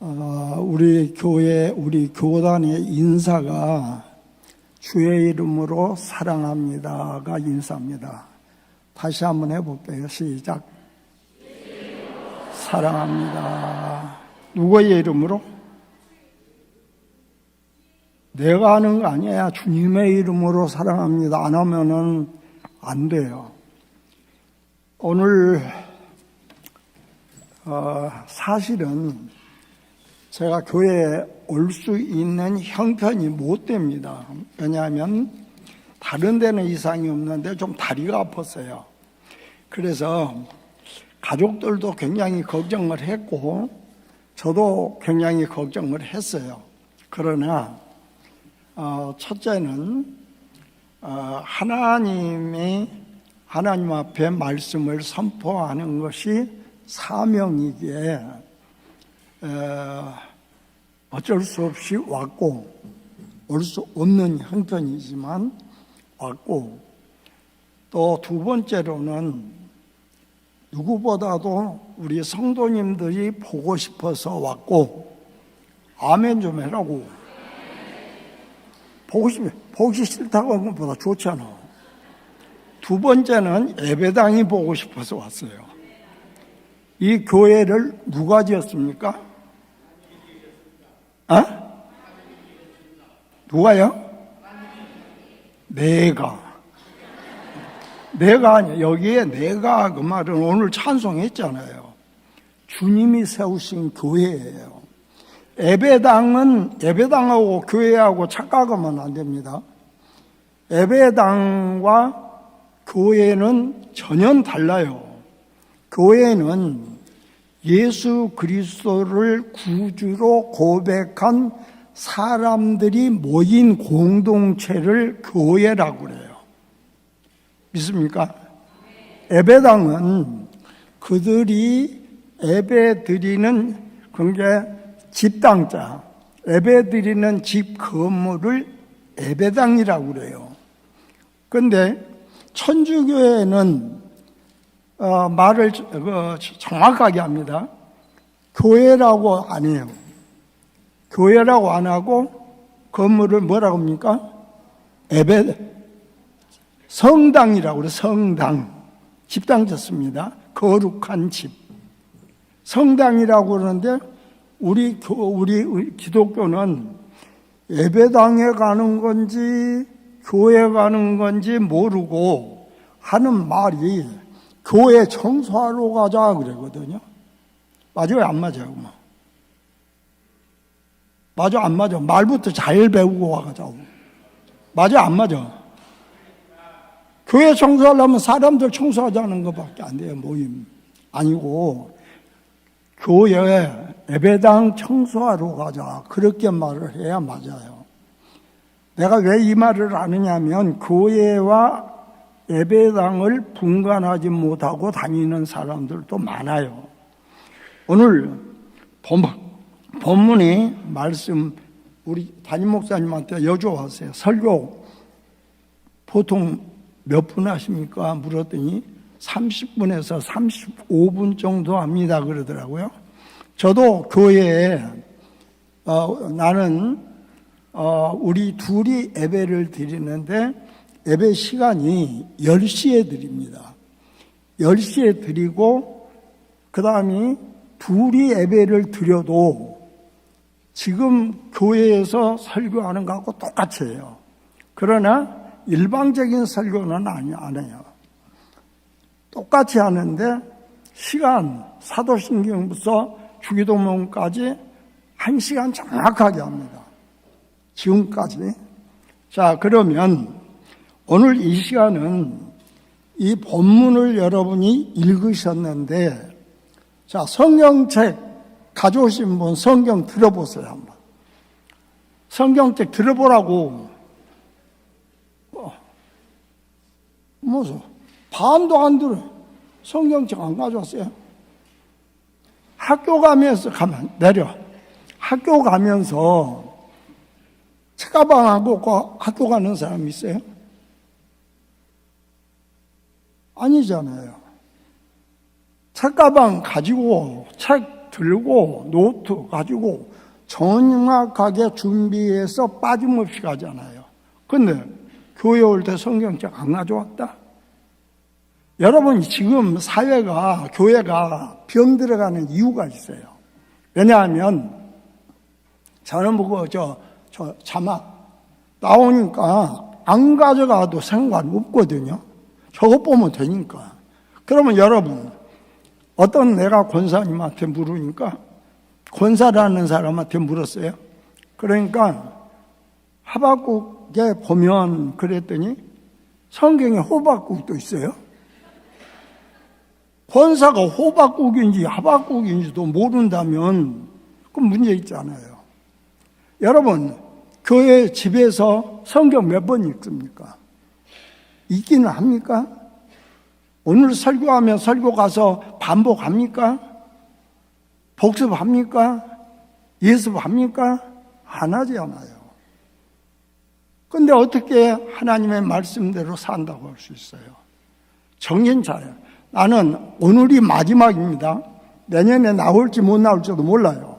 우리 교회, 우리 교단의 인사가 주의 이름으로 사랑합니다가 인사입니다. 다시 한번 해볼게요. 시작. 사랑합니다. 누구의 이름으로? 내가 하는 거 아니야. 주님의 이름으로 사랑합니다. 안 하면은 안 돼요. 오늘 사실은 제가 교회에 올 수 있는 형편이 못 됩니다. 왜냐하면 다른 데는 이상이 없는데 좀 다리가 아팠어요. 그래서 가족들도 굉장히 걱정을 했고 저도 굉장히 걱정을 했어요. 그러나 첫째는 하나님 앞에 말씀을 선포하는 것이 사명이기에 어쩔 수 없이 왔고, 올 수 없는 형편이지만 왔고, 또 두 번째로는 누구보다도 우리 성도님들이 보고 싶어서 왔고, 아멘 좀 해라고. 보기 싫다고 하는 것보다 좋잖아. 두 번째는 예배당이 보고 싶어서 왔어요. 이 교회를 누가 지었습니까? 누가요? 내가 아니야. 여기에 내가 그 말은 오늘 찬송했잖아요. 주님이 세우신 교회예요. 예배당하고 교회하고 착각하면 안 됩니다. 예배당과 교회는 전혀 달라요. 교회는 예수 그리스도를 구주로 고백한 사람들이 모인 공동체를 교회라고 그래요. 믿습니까? 예배당은 그들이 예배 드리는 그게 집당자, 예배 드리는 집 건물을 예배당이라고 그래요. 그런데 천주교회는 말을 정확하게 합니다. 교회라고 안 해요. 교회라고 안 하고 건물을 뭐라고 합니까? 성당이라고 그래요. 성당. 집당 졌습니다. 거룩한 집. 성당이라고 그러는데 우리 기독교는 예배당에 가는 건지 교회 가는 건지 모르고 하는 말이 교회 청소하러 가자 그러거든요. 맞아요? 안 맞아요? 맞아? 안 맞아? 말부터 잘 배우고 가자고. 맞아? 안 맞아? 교회 청소하려면 사람들 청소하자는 것밖에 안 돼요. 모임 아니고 교회 예배당 청소하러 가자 그렇게 말을 해야 맞아요. 내가 왜 이 말을 하느냐면 교회와 예배당을 분간하지 못하고 다니는 사람들도 많아요. 오늘 본문이 말씀 우리 담임 목사님한테 여쭤봤어요. 설교 보통 몇 분 하십니까? 물었더니 30분에서 35분 정도 합니다 그러더라고요. 저도 교회에 나는 우리 둘이 예배를 드리는데 예배 시간이 10시에 드립니다. 10시에 드리고 그 다음에 둘이 예배를 드려도 지금 교회에서 설교하는 것하고 똑같이 해요. 그러나 일방적인 설교는 안 해요. 똑같이 하는데 시간, 사도신경부터 주기도문까지 1시간 정확하게 합니다. 지금까지. 자, 그러면 오늘 이 시간은 이 본문을 여러분이 읽으셨는데, 자, 성경책 가져오신 분 성경 들어보세요, 한번. 성경책 들어보라고. 반도 안 들어. 성경책 안 가져왔어요? 학교 가면서 내려. 학교 가면서 책가방하고 학교 가는 사람 있어요? 아니잖아요. 책가방 가지고 책 들고 노트 가지고 정확하게 준비해서 빠짐없이 가잖아요. 근데 교회 올 때 성경책 안 가져왔다? 여러분, 지금 사회가, 교회가 병들어가는 이유가 있어요. 왜냐하면 저는 보고 자막 나오니까 안 가져가도 상관없거든요. 저것 보면 되니까. 그러면 여러분, 어떤 내가 권사님한테 물으니까 권사라는 사람한테 물었어요. 그러니까 하박국에 보면 그랬더니 성경에 호박국도 있어요. 권사가 호박국인지 하박국인지도 모른다면 그건 문제 있잖아요. 여러분, 교회 집에서 성경 몇 번 읽습니까? 읽기는 합니까? 오늘 설교하면 설교 가서 반복합니까? 복습합니까? 예습합니까? 안 하지 않아요. 근데 어떻게 하나님의 말씀대로 산다고 할 수 있어요? 정신 차려요. 나는 오늘이 마지막입니다. 내년에 나올지 못 나올지도 몰라요.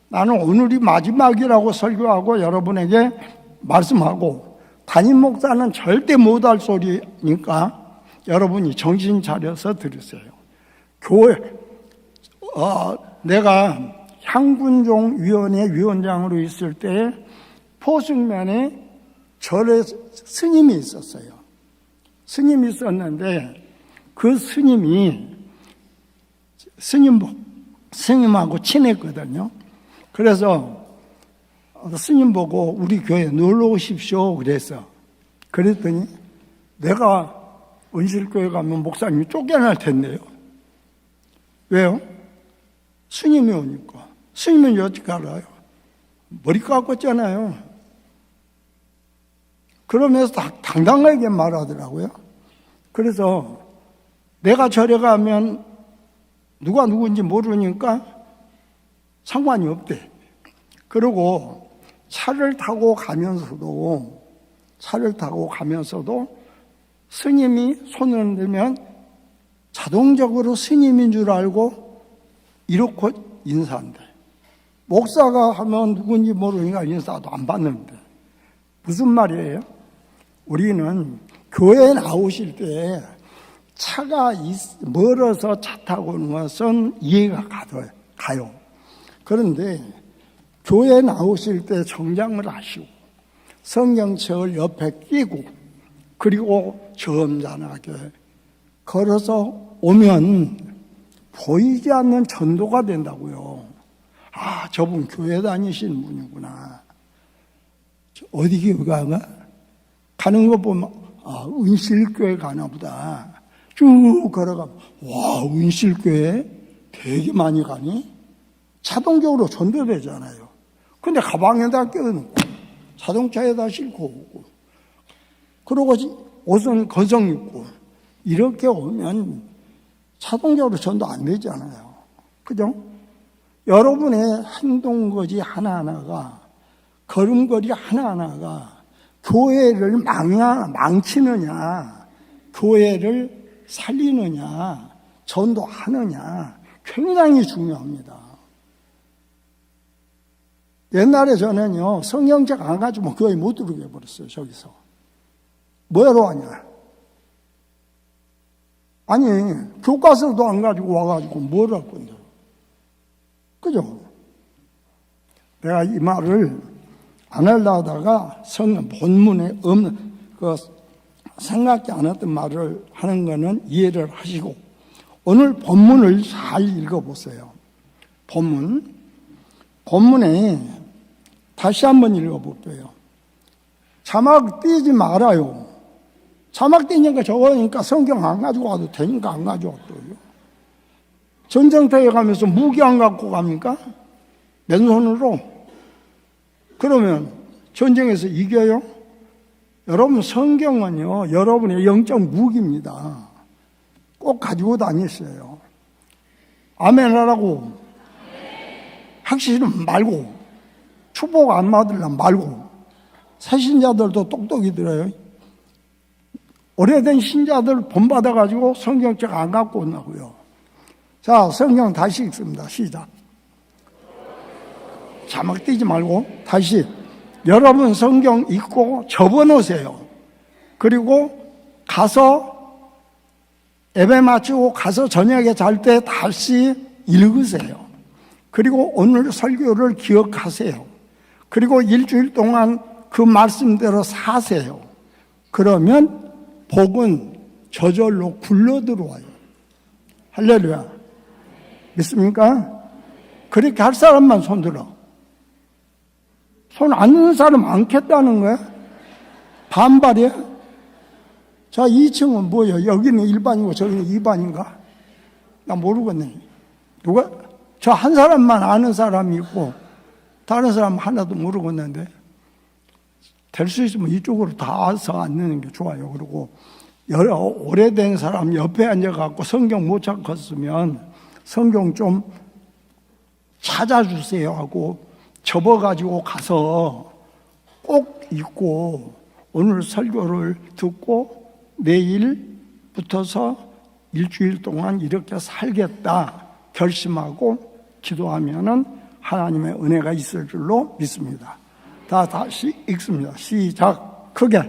나는 오늘이 마지막이라고 설교하고 여러분에게 말씀하고, 담임 목사는 절대 못할 소리니까 여러분이 정신 차려서 들으세요. 교회, 내가 향군종위원회 위원장으로 있을 때 포승면에 절에 스님이 있었어요. 스님이 있었는데 그 스님하고 친했거든요. 그래서 스님 보고 우리 교회 놀러 오십시오 그래서. 그랬더니 내가 은실교회 가면 목사님이 쫓겨날 텐데요. 왜요? 스님이 오니까. 스님은 어떻게 알아요? 머리 깎았잖아요. 그러면서 당당하게 말하더라고요. 그래서 내가 절에 가면 누가 누군지 모르니까 상관이 없대. 그리고 차를 타고 가면서도 스님이 손을 흔들면 자동적으로 스님인 줄 알고 이렇게 인사한대. 목사가 하면 누군지 모르니까 인사도 안 받는데. 무슨 말이에요? 우리는 교회에 나오실 때 차가 멀어서 차 타고 오는 것은 이해가 가요. 그런데 교회에 나오실 때 정장을 하시고 성경책을 옆에 끼고 그리고 점잖하게 걸어서 오면 보이지 않는 전도가 된다고요. 아, 저분 교회 다니시는 분이구나. 어디 교회가 가는 거 보면 은실교회 가나 보다. 쭉 걸어가면 와, 은실교회 되게 많이 가니? 자동적으로 전도되잖아요. 근데 가방에다 껴놓고 자동차에다 싣고 오고 그러고 옷은 건성 입고 이렇게 오면 자동적으로 전도 안 되잖아요. 그죠? 여러분의 행동거지 하나하나가, 걸음걸이 하나하나가 교회를 망치느냐, 교회를 살리느냐, 전도하느냐 굉장히 중요합니다. 옛날에 저는요, 성경책 안 가지고 교회 못 들어오게 해버렸어요. 저기서 뭐하러 하냐? 아니, 교과서도 안 가지고 와가지고 뭘 할 건데? 그죠? 내가 이 말을 안 하려다가 본문에 없는, 생각지 않았던 말을 하는 거는 이해를 하시고, 오늘 본문을 잘 읽어보세요. 본문에 다시 한번 읽어볼게요. 자막 띄지 말아요. 자막 띄니까 적으니까 성경 안 가지고 가도 되니까 안 가져왔더라고요. 전쟁터에 가면서 무기 안 갖고 갑니까? 맨손으로. 그러면 전쟁에서 이겨요? 여러분, 성경은요, 여러분의 영적 무기입니다. 꼭 가지고 다니세요. 아멘 하라고. 하기 싫으면 말고, 축복 안 받으려면 말고. 새 신자들도 똑똑히 들어요. 오래된 신자들 본받아가지고 성경책 안 갖고 온다고요. 자, 성경 다시 읽습니다. 시작. 자막 띄지 말고 다시 여러분 성경 읽고 접어놓으세요. 그리고 가서 예배 마치고 가서 저녁에 잘 때 다시 읽으세요. 그리고 오늘 설교를 기억하세요. 그리고 일주일 동안 그 말씀대로 사세요. 그러면 복은 저절로 굴러 들어와요. 할렐루야. 믿습니까? 그렇게 할 사람만 손 들어. 손 안 드는 사람 많겠다는 거야? 반발이야? 자, 2층은 뭐예요? 여기는 1반이고 저기는 2반인가? 나 모르겠네. 누가? 저 한 사람만 아는 사람이 있고 다른 사람 하나도 모르겠는데 될 수 있으면 이쪽으로 다 와서 앉는 게 좋아요. 그리고 여러 오래된 사람 옆에 앉아갖고 성경 못 찾겠으면 성경 좀 찾아주세요 하고 접어가지고 가서 꼭 읽고 오늘 설교를 듣고 내일 붙어서 일주일 동안 이렇게 살겠다 결심하고 기도하면은 하나님의 은혜가 있을 줄로 믿습니다. 다시 읽습니다. 시작. 크게.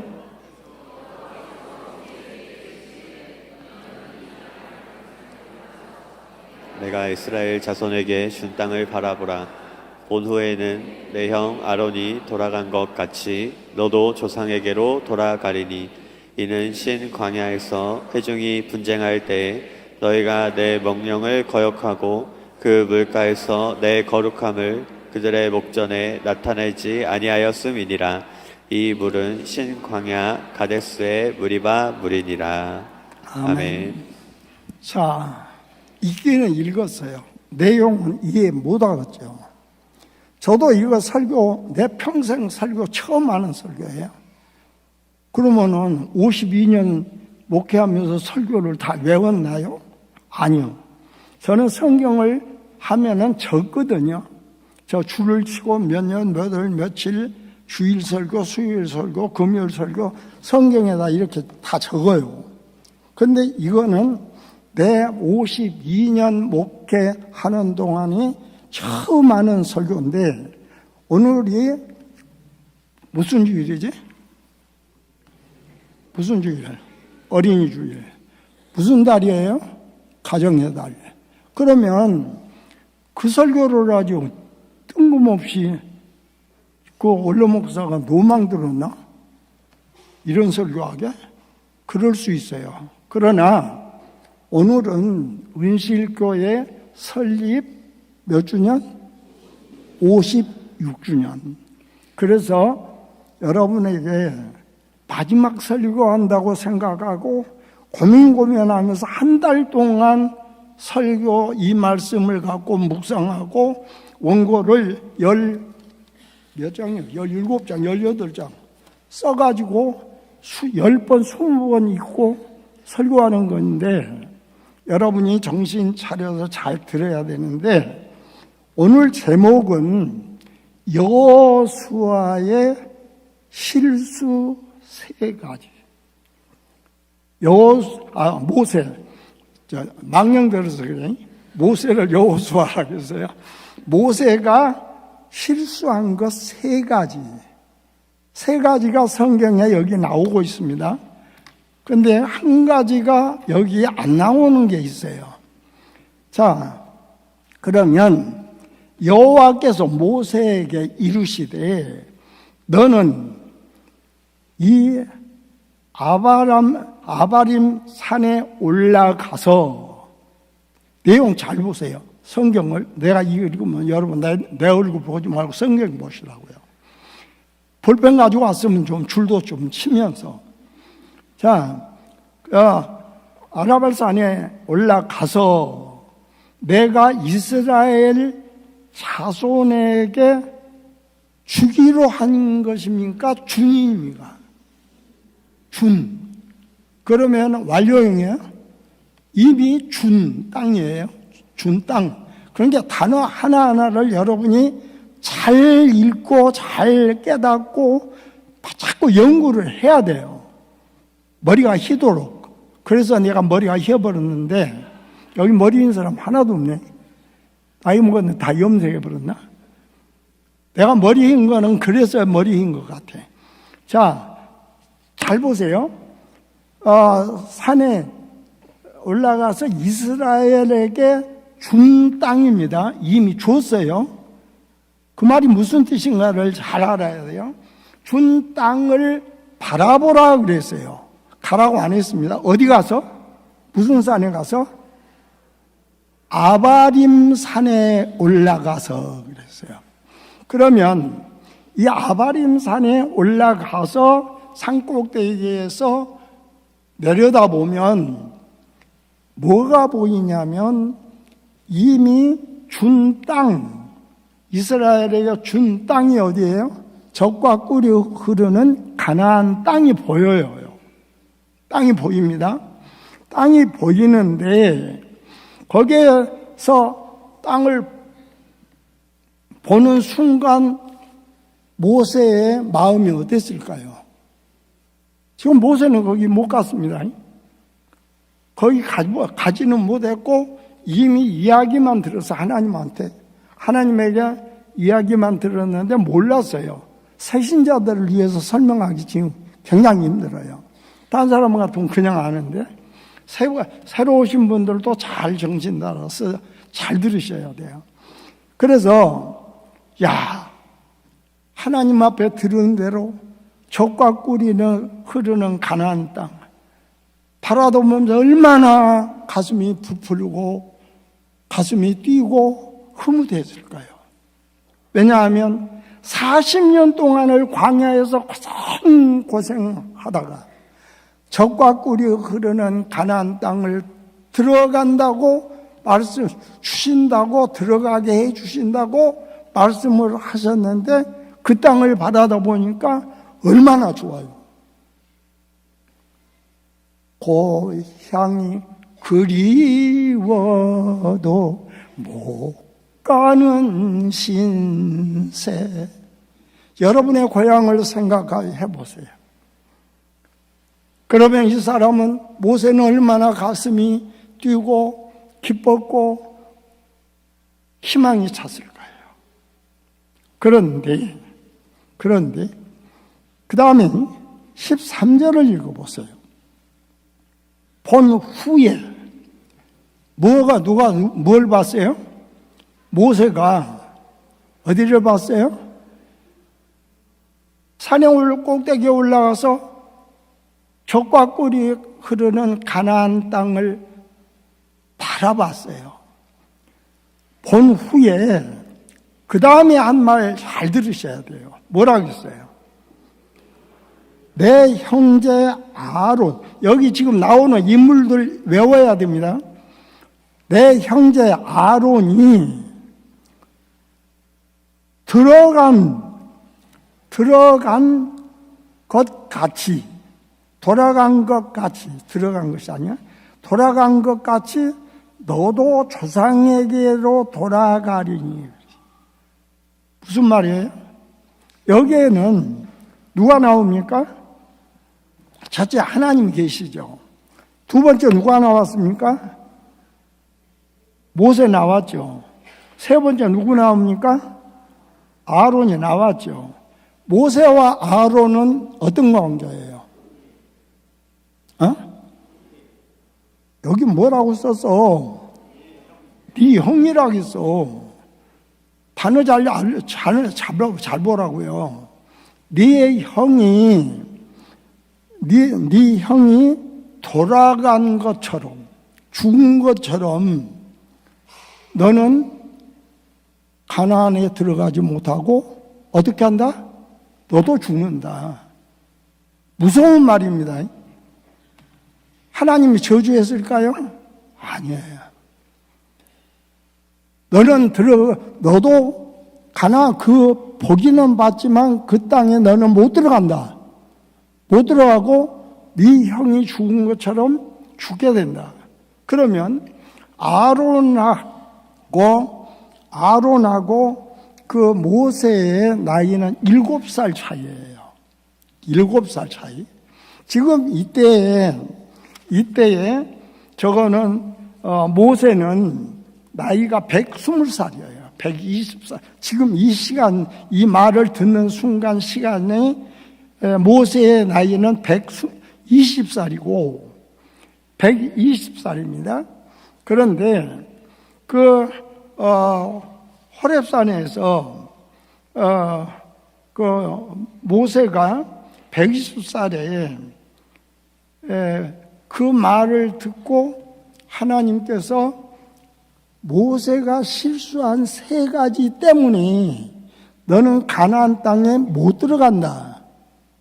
내가 이스라엘 자손에게 준 땅을 바라보라. 본 후에는 내 형 아론이 돌아간 것 같이 너도 조상에게로 돌아가리니 이는 신 광야에서 회중이 분쟁할 때에 너희가 내 명령을 거역하고 그 물가에서 내 거룩함을 그들의 목전에 나타내지 아니하였음이니라. 이 물은 신 광야 가데스의 무리바 물이니라. 아멘. 자, 읽기는 읽었어요. 내용은 이해 못하겠죠. 저도 이거 설교, 내 평생 설교 처음 하는 설교예요. 그러면은 52년 목회하면서 설교를 다 외웠나요? 아니요. 저는 성경을 하면은 적거든요. 저 줄을 치고 몇 년, 몇 월, 며칠, 주일 설교, 수요일 설교, 금요일 설교, 성경에다 이렇게 다 적어요. 근데 이거는 내 52년 목회하는 동안이 처음 하는 설교인데, 오늘이 무슨 주일이지? 무슨 주일? 어린이 주일. 무슨 달이에요? 가정의 달. 그러면 그 설교를 아주 뜬금없이 그 원로 목사가 노망 들었나? 이런 설교하게? 그럴 수 있어요. 그러나 오늘은 은실교회 설립 몇 주년? 56주년. 그래서 여러분에게 마지막 설교한다고 생각하고 고민하면서 한 달 동안 설교 이 말씀을 갖고 묵상하고 원고를 몇 장이요? 17장, 18장 써가지고 10번, 20번 읽고 설교하는 건데 여러분이 정신 차려서 잘 들어야 되는데 오늘 제목은 여호수아의 실수 3가지. 모세. 망령 들어서 그래. 모세를 여호수아라고 했어요. 모세가 실수한 것 3가지. 3가지가 성경에 여기 나오고 있습니다. 근데 한 가지가 여기 안 나오는 게 있어요. 자, 그러면 여호와께서 모세에게 이르시되 너는 이 아바림 산에 올라가서 내용 잘 보세요. 성경을 내가 읽으면 여러분 내 얼굴 보지 말고 성경 보시라고요. 볼펜 가지고 왔으면 좀 줄도 좀 치면서 자, 아라발 산에 올라가서 내가 이스라엘 자손에게 주기로 한 것입니까? 준입니까? 준. 그러면 완료형이에요? 이미 준 땅이에요. 준 땅. 그러니까 단어 하나하나를 여러분이 잘 읽고 잘 깨닫고 자꾸 연구를 해야 돼요. 머리가 휘도록. 그래서 내가 머리가 휘어버렸는데 여기 머리 있는 사람 하나도 없네. 나이 먹었는데 다 염색해버렸나? 내가 머리 흰 거는 그래서 머리 흰 것 같아. 자, 잘 보세요. 산에 올라가서 이스라엘에게 준 땅입니다. 이미 줬어요. 그 말이 무슨 뜻인가를 잘 알아야 돼요. 준 땅을 바라보라 그랬어요. 가라고 안 했습니다. 어디 가서? 무슨 산에 가서? 아바림 산에 올라가서 그랬어요. 그러면 이 아바림 산에 올라가서 산꼭대기에서 내려다보면 뭐가 보이냐면 이미 준 땅, 이스라엘에게 준 땅이 어디예요? 젖과 꿀이 흐르는 가나안 땅이 보여요. 땅이 보입니다. 땅이 보이는데 거기에서 땅을 보는 순간 모세의 마음이 어땠을까요? 지금 모세는 거기 못 갔습니다. 거기 가지는 못했고 이미 이야기만 들어서 하나님에게 이야기만 들었는데 몰랐어요. 새신자들을 위해서 설명하기 지금 굉장히 힘들어요. 다른 사람 같으면 그냥 아는데 새로 오신 분들도 잘 정신 달아서 잘 들으셔야 돼요. 그래서 하나님 앞에 들은 대로 젖과 꿀이 흐르는 가나안 땅 바라보면서 얼마나 가슴이 부풀고 가슴이 뛰고 흐뭇했을까요? 왜냐하면 40년 동안을 광야에서 고생하다가 젖과 꿀이 흐르는 가나안 땅을 들어간다고 말씀 주신다고 들어가게 해 주신다고 말씀을 하셨는데 그 땅을 바라다 보니까 얼마나 좋아요. 고향이 그리워도 못 가는 신세. 여러분의 고향을 생각해 보세요. 그러면 이 사람은 모세는 얼마나 가슴이 뛰고 기뻤고 희망이 찼을까요? 그런데 그 다음에 13절을 읽어보세요. 본 후에 누가 뭘 봤어요? 모세가 어디를 봤어요? 산에 꼭대기에 올라가서 젖과 꿀이 흐르는 가나안 땅을 바라봤어요. 본 후에 그 다음에 한 말 잘 들으셔야 돼요. 뭐라고 했어요? 내 형제 아론, 여기 지금 나오는 인물들 외워야 됩니다. 내 형제 아론이 들어간 것 같이, 돌아간 것 같이, 들어간 것이 아니야. 돌아간 것 같이 너도 조상에게로 돌아가리니. 무슨 말이에요? 여기에는 누가 나옵니까? 첫째 하나님 계시죠. 두 번째 누가 나왔습니까? 모세 나왔죠. 세 번째 누구 나옵니까? 아론이 나왔죠. 모세와 아론은 어떤 관계예요? 여기 뭐라고 썼어? 네 형이라고 했어. 단어 잘 보라고요. 네 형이 돌아간 것처럼, 죽은 것처럼 너는 가나안에 들어가지 못하고 어떻게 한다? 너도 죽는다. 무서운 말입니다. 하나님이 저주했을까요? 아니에요. 너도 그 보기는 봤지만 그 땅에 너는 못 들어간다. 못 들어가고 네 형이 죽은 것처럼 죽게 된다. 그러면 아론하고 그 모세의 나이는 7살 차이예요. 7살 차이. 지금 이때에 저거는 모세는 나이가 120살이에요. 124, 지금 이 시간, 이 말을 듣는 순간 시간에 모세의 나이는 120살이고 120살입니다. 그런데 호렙산에서 모세가 120살에 그 말을 듣고 하나님께서 모세가 실수한 3가지 때문에 너는 가나안 땅에 못 들어간다.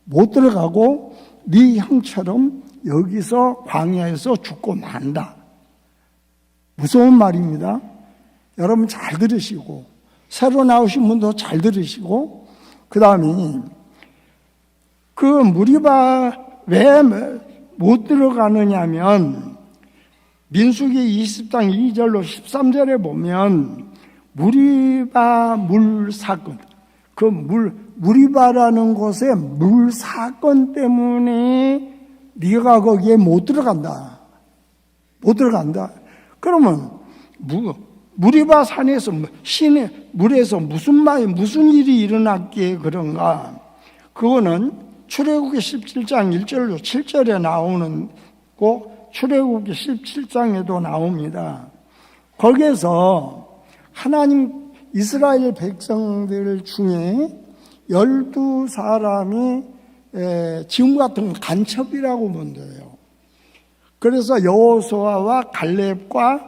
못 들어가고 네 형처럼 여기서 광야에서 죽고 만다. 무서운 말입니다. 여러분 잘 들으시고 새로 나오신 분도 잘 들으시고 그 다음에 그 무리바 왜 못 들어가느냐면 민수기 20장 2절로 13절에 보면 무리바 물 사건, 그 무리바라는 곳에 물 사건 때문에 네가 거기에 못 들어간다. 못 들어간다. 그러면 무리바 산에서 시내 물에서 무슨 일이 일어났기에 그런가? 그거는 출애굽기 17장 1절로 7절에 나오는 거 출애굽기 17장에도 나옵니다. 거기에서 하나님 이스라엘 백성들 중에 12사람이 지금 같은 간첩이라고 보면 돼요. 그래서 여호수아와 갈렙과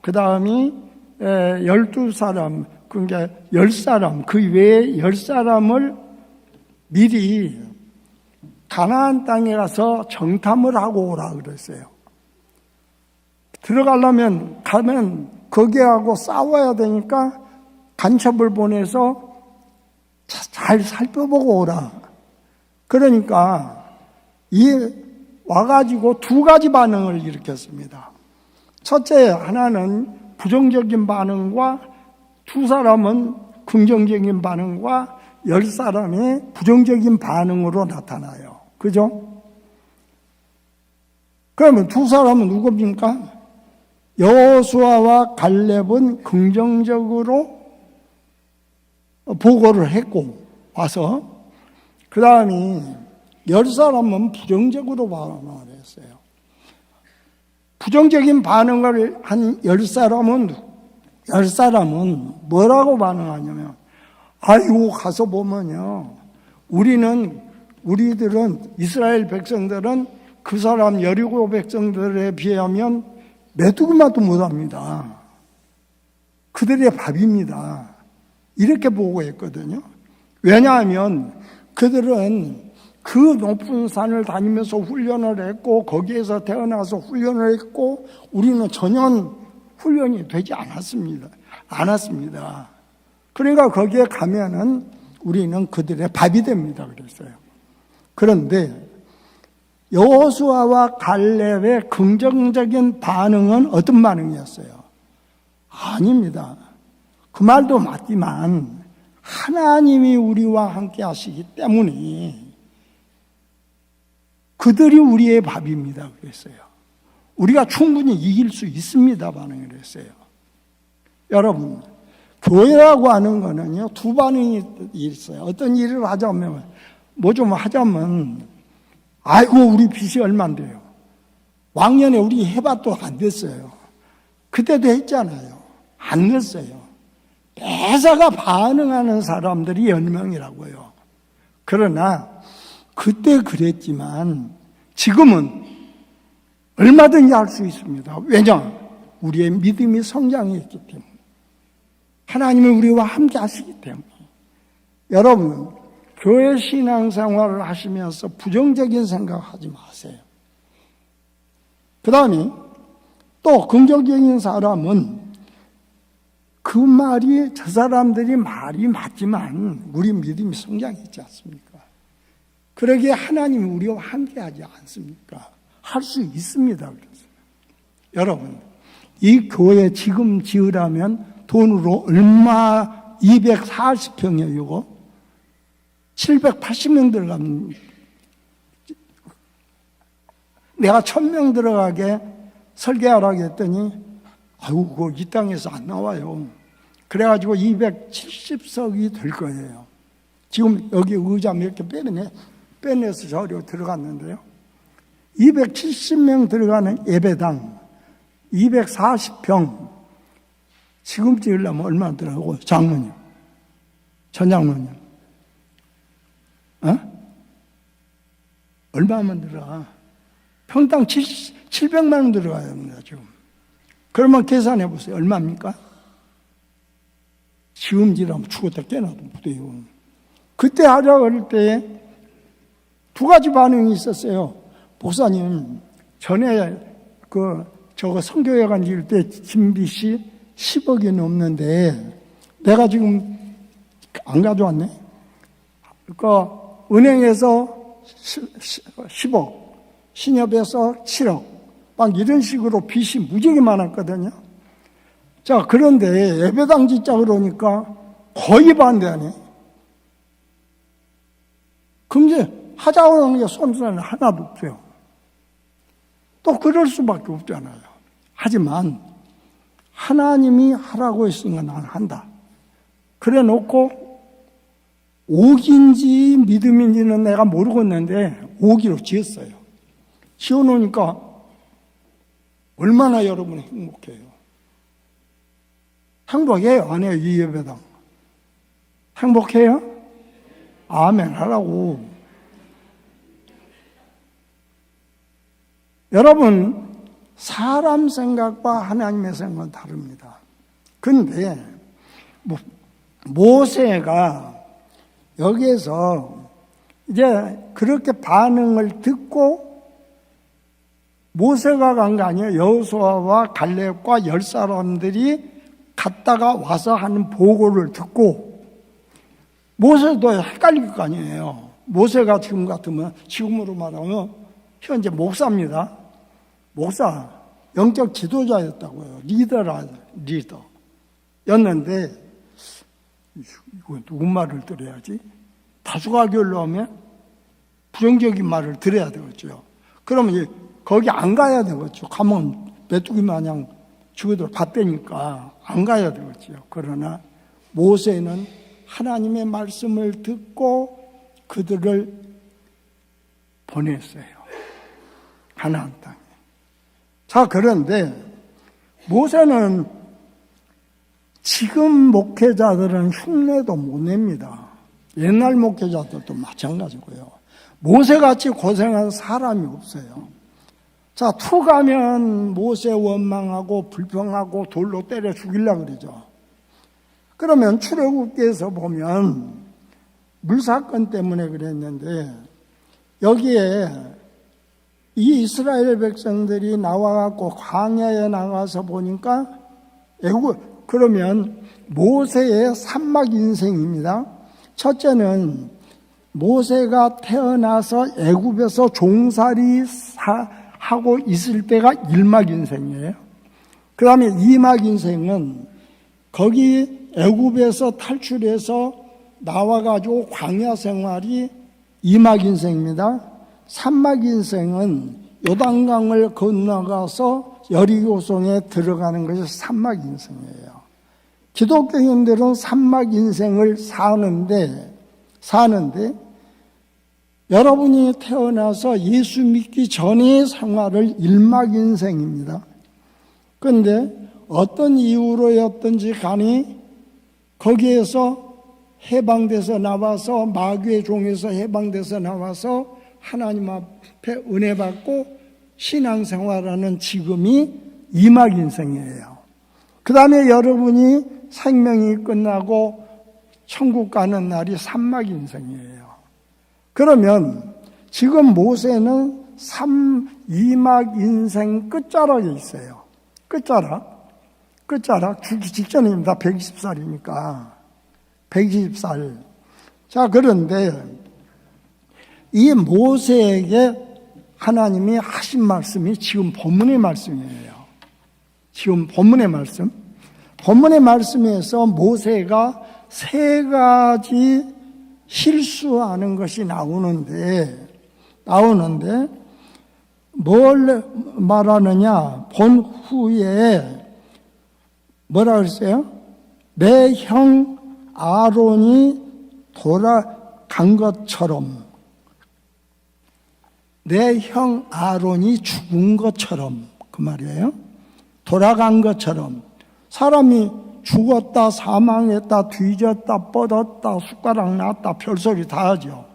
그 다음이 12사람, 그러니까 10사람, 그 외에 10사람을 미리 가나안 땅에 가서 정탐을 하고 오라 그랬어요. 들어가려면 가면 거기하고 싸워야 되니까 간첩을 보내서 잘 살펴보고 오라. 그러니까 와가지고 2가지 반응을 일으켰습니다. 첫째, 하나는 부정적인 반응과 2사람은 긍정적인 반응과 10사람의 부정적인 반응으로 나타나요. 그죠? 그러면 2사람은 누굽니까? 여호수아와 갈렙은 긍정적으로 보고를 했고 와서 그 다음에 10사람은 부정적으로 반응을 했어요. 부정적인 반응을 한 10사람은 뭐라고 반응하냐면 아이고 가서 보면요 우리들은 이스라엘 백성들은 그 사람 여리고 백성들에 비하면 메뚜기만도 못합니다. 그들의 밥입니다. 이렇게 보고했거든요. 왜냐하면 그들은 그 높은 산을 다니면서 훈련을 했고 거기에서 태어나서 훈련을 했고 우리는 전혀 훈련이 되지 않았습니다. 그러니까 거기에 가면은 우리는 그들의 밥이 됩니다. 그랬어요. 그런데 여호수아와 갈렙의 긍정적인 반응은 어떤 반응이었어요? 아닙니다. 그 말도 맞지만 하나님이 우리와 함께 하시기 때문에 그들이 우리의 밥입니다. 그랬어요. 우리가 충분히 이길 수 있습니다. 반응을 했어요. 여러분, 교회라고 하는 거는요, 2 반응이 있어요. 어떤 일을 하자면, 뭐 좀 하자면, 아이고, 우리 빚이 얼만데요. 왕년에 우리 해봐도 안 됐어요. 그때도 했잖아요. 안 됐어요. 매사가 반응하는 사람들이 10명이라고요. 그러나, 그때 그랬지만, 지금은 얼마든지 할 수 있습니다. 왜냐? 우리의 믿음이 성장했기 때문에. 하나님은 우리와 함께 하시기 때문에. 여러분, 교회 신앙생활을 하시면서 부정적인 생각하지 마세요. 그 다음에 또 긍정적인 사람은 그 말이 저 사람들이 말이 맞지만 우리 믿음이 성장했지 않습니까? 그러기에 하나님이 우리와 함께하지 않습니까? 할 수 있습니다. 그래서 여러분, 이 교회 지금 지으라면 돈으로 얼마 240평이에요. 이거 780명 들어가면 내가 1000명 들어가게 설계하라고 했더니 아이고 그거 이 땅에서 안 나와요. 그래가지고 270석이 될 거예요. 지금 여기 의자 몇 개 빼내서 저리로 들어갔는데요. 270명 들어가는 예배당 240평. 지금 지으려면 얼마나 들어가고, 장로님, 전장로님, 얼마만 들어가? 평당 700만 원 들어가야 합니다, 지금. 그러면 계산해 보세요. 얼마입니까? 지금 지라면 죽었다 깨나도 못해요. 그때 하자 그럴 때 두 가지 반응이 있었어요. 목사님, 전에 저거 선교회관 지을 때 진빚이 10억이 넘는데 내가 지금 안 가져왔네. 그러니까 은행에서 10억, 신협에서 7억, 막 이런 식으로 빚이 무지하게 많았거든요. 자, 그런데 예배당 짓자 그러니까 거의 반대하네. 그럼 이제 하자고 하는 게 손수는 하나도 없어요. 또 그럴 수밖에 없잖아요. 하지만 하나님이 하라고 했으니까 난 한다. 그래 놓고 옥인지 믿음인지는 내가 모르겠는데 옥이로 지었어요. 지어놓으니까 얼마나 여러분이 행복해요. 행복해요? 안 해요? 이 예배당 행복해요? 아멘 하라고. 여러분, 사람 생각과 하나님의 생각은 다릅니다. 그런데 모세가 여기에서 이제 그렇게 반응을 듣고 모세가 간 거 아니에요. 여호수아와 갈렙과 10사람들이 갔다가 와서 하는 보고를 듣고 모세도 헷갈릴 거 아니에요. 모세가 지금 같으면, 지금으로 말하면 현재 목사입니다. 목사, 영적 지도자였다고요. 리더였는데 이거 누구 말을 들어야지? 다수가 결로하면 부정적인 말을 들어야 되겠죠. 그러면 거기 안 가야 되겠죠. 가면 메뚜기 마냥 죽어도 봤다니까 안 가야 되겠죠. 그러나 모세는 하나님의 말씀을 듣고 그들을 보냈어요. 가나안 땅에. 자, 그런데 모세는 지금 목회자들은 흉내도 못 냅니다. 옛날 목회자들도 마찬가지고요. 모세같이 고생한 사람이 없어요. 자, 투 가면 모세 원망하고 불평하고 돌로 때려 죽이려고 그러죠. 그러면 출애굽기에서 보면 물사건 때문에 그랬는데 여기에 이 이스라엘 백성들이 나와갖고 광야에 나가서 보니까 그러면 모세의 산막 인생입니다. 첫째는 모세가 태어나서 애굽에서 종살이 하고 있을 때가 1막 인생이에요. 그 다음에 2막 인생은 거기 애굽에서 탈출해서 나와가지고 광야 생활이 2막 인생입니다. 3막 인생은 요단강을 건너가서 여리고성에 들어가는 것이 3막 인생이에요. 기독교인들은 3막 인생을 사는데 여러분이 태어나서 예수 믿기 전의 생활을 1막 인생입니다. 그런데 어떤 이유로였든지 간에 거기에서 해방돼서 나와서 마귀의 종에서 해방돼서 나와서 하나님 앞에 은혜 받고 신앙생활하는 지금이 2막 인생이에요. 그 다음에 여러분이 생명이 끝나고 천국 가는 날이 3막 인생이에요. 그러면 지금 모세는 2막 인생 끝자락에 있어요. 끝자락 죽기 직전입니다. 120살이니까 120살. 자, 그런데 이 모세에게 하나님이 하신 말씀이 지금 본문의 말씀이에요. 지금 본문의 말씀. 본문의 말씀에서 모세가 3가지 실수하는 것이 나오는데 뭘 말하느냐? 본 후에 뭐라 그랬어요? 내 형 아론이 돌아간 것처럼, 내 형 아론이 죽은 것처럼, 그 말이에요. 돌아간 것처럼. 사람이 죽었다, 사망했다, 뒤졌다, 뻗었다, 숟가락 놨다, 별소리 다 하죠.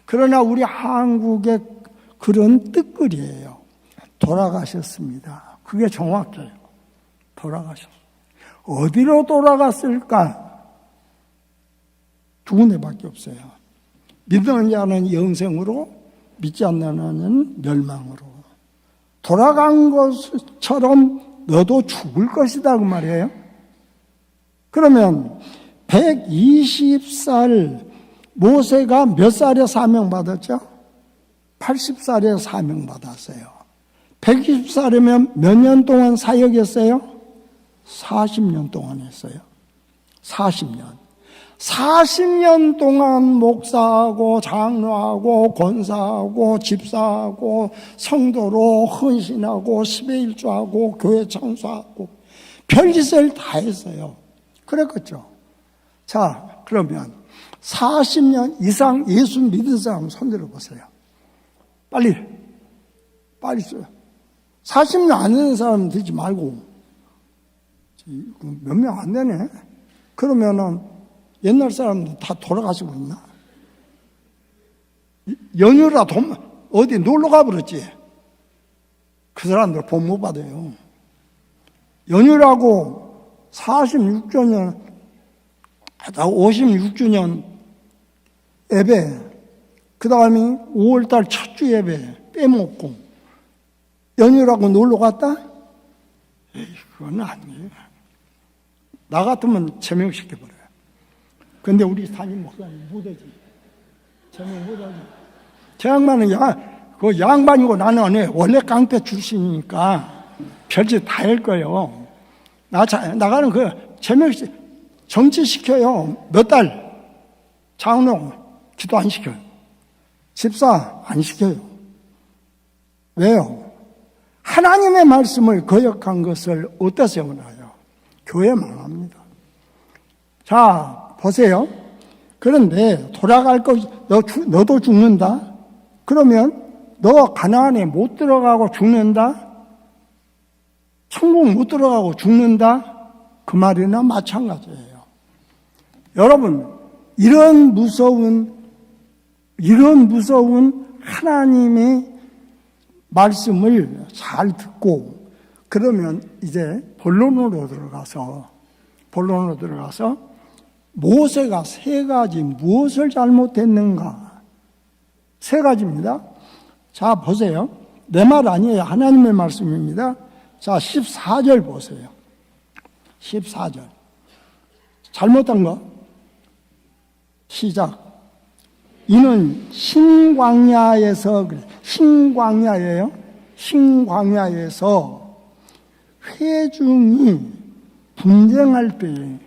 그러나 우리 한국의 그런 뜻글이에요. 돌아가셨습니다. 그게 정확해요. 돌아가셨어요. 어디로 돌아갔을까? 두 군데밖에 없어요. 믿는 자는 영생으로, 믿지 않는 자는 멸망으로. 돌아간 것처럼 너도 죽을 것이다 그 말이에요. 그러면 120살 모세가 몇 살에 사명받았죠? 80살에 사명받았어요. 120살이면 몇 년 동안 사역했어요? 40년 동안 했어요. 40년. 40년 동안 목사하고 장로하고 권사하고 집사하고 성도로 헌신하고 10의 1조하고 교회 청소하고 별짓을 다 했어요. 그랬겠죠. 자, 그러면 40년 이상 예수 믿은 사람 손들어 보세요. 빨리 써요. 40년 안 되는 사람 되지 말고, 몇 명 안 되네? 그러면은 옛날 사람들 다 돌아가시고 있나? 연휴라 어디 놀러 가버렸지? 그 사람들 복 못 받아요. 연휴라고 46주년, 56주년 예배, 그 다음에 5월달 첫 주 예배 빼먹고, 연휴라고 놀러 갔다? 에이, 그건 아니에요. 나 같으면 제명시켜버려요. 근데 우리 담임 목사님 못하지. 제명 못하지. 저 양반은 그 양반이고 나는 원래 깡패 출신이니까 별짓 다 할 거예요. 나가는 그 정치시켜요. 몇 달. 장로 기도 안 시켜요. 집사 안 시켜요. 왜요? 하나님의 말씀을 거역한 것을 어디다 세워놔요? 교회 망합니다. 자, 보세요. 그런데 돌아갈 것, 너도 죽는다? 그러면 너 가나안에 못 들어가고 죽는다? 천국 못 들어가고 죽는다? 그 말이나 마찬가지예요. 여러분, 이런 무서운 하나님의 말씀을 잘 듣고, 그러면 이제 본론으로 들어가서 모세가 세 가지 무엇을 잘못했는가? 세 가지입니다. 자, 보세요. 내 말 아니에요. 하나님의 말씀입니다. 자, 14절 보세요. 14절. 잘못한 거. 시작. 이는 신광야에서, 신광야예요. 신광야에서 회중이 분쟁할 때,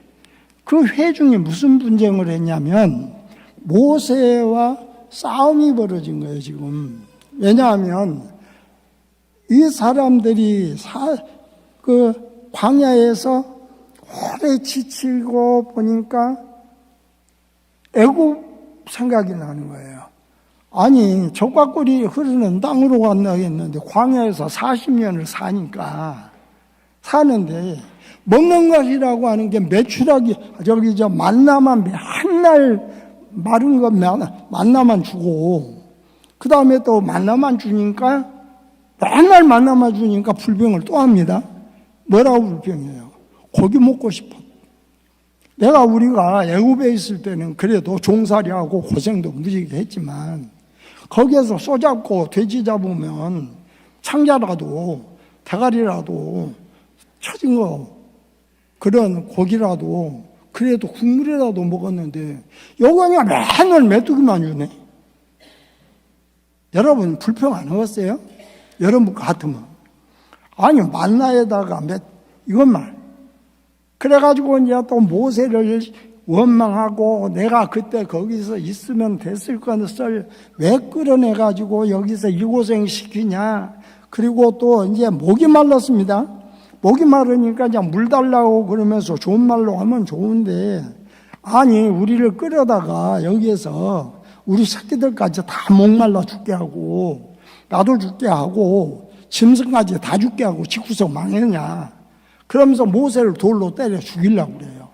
그 회중이 무슨 분쟁을 했냐면 모세와 싸움이 벌어진 거예요, 지금. 왜냐하면 이 사람들이 그 광야에서 오래 지치고 보니까 애굽 생각이 나는 거예요. 아니, 젖과 꿀이 흐르는 땅으로 간다 했는데 광야에서 40년을 사는데 먹는 것이라고 하는 게 메추라기, 만나만 한날 마른 거 만나만 주고, 그 다음에 또 만나만 주니까, 맨날 만나만 주니까 불평을 또 합니다. 뭐라고 불평해요? 고기 먹고 싶어. 우리가 애굽에 있을 때는 그래도 종살이하고 고생도 무지개 했지만, 거기에서 소 잡고 돼지 잡으면 창자라도 대가리라도 처진 거, 그런 고기라도 그래도 국물이라도 먹었는데 요거는 맨날 메뚜기만 주네. 여러분 불평 안 하겠어요? 여러분 같으면. 아니, 만나에다가 이것만. 그래가지고 이제 또 모세를 원망하고, 내가 그때 거기서 있으면 됐을 것을 왜 끌어내가지고 여기서 이 고생 시키냐. 그리고 또 이제 목이 말랐습니다. 목이 마르니까 그냥 물 달라고 그러면서 좋은 말로 하면 좋은데, 아니, 우리를 끌어다가 여기에서 우리 새끼들까지 다 목말라 죽게 하고, 나도 죽게 하고, 짐승까지 다 죽게 하고, 집구석 망했냐. 그러면서 모세를 돌로 때려 죽이려고 그래요.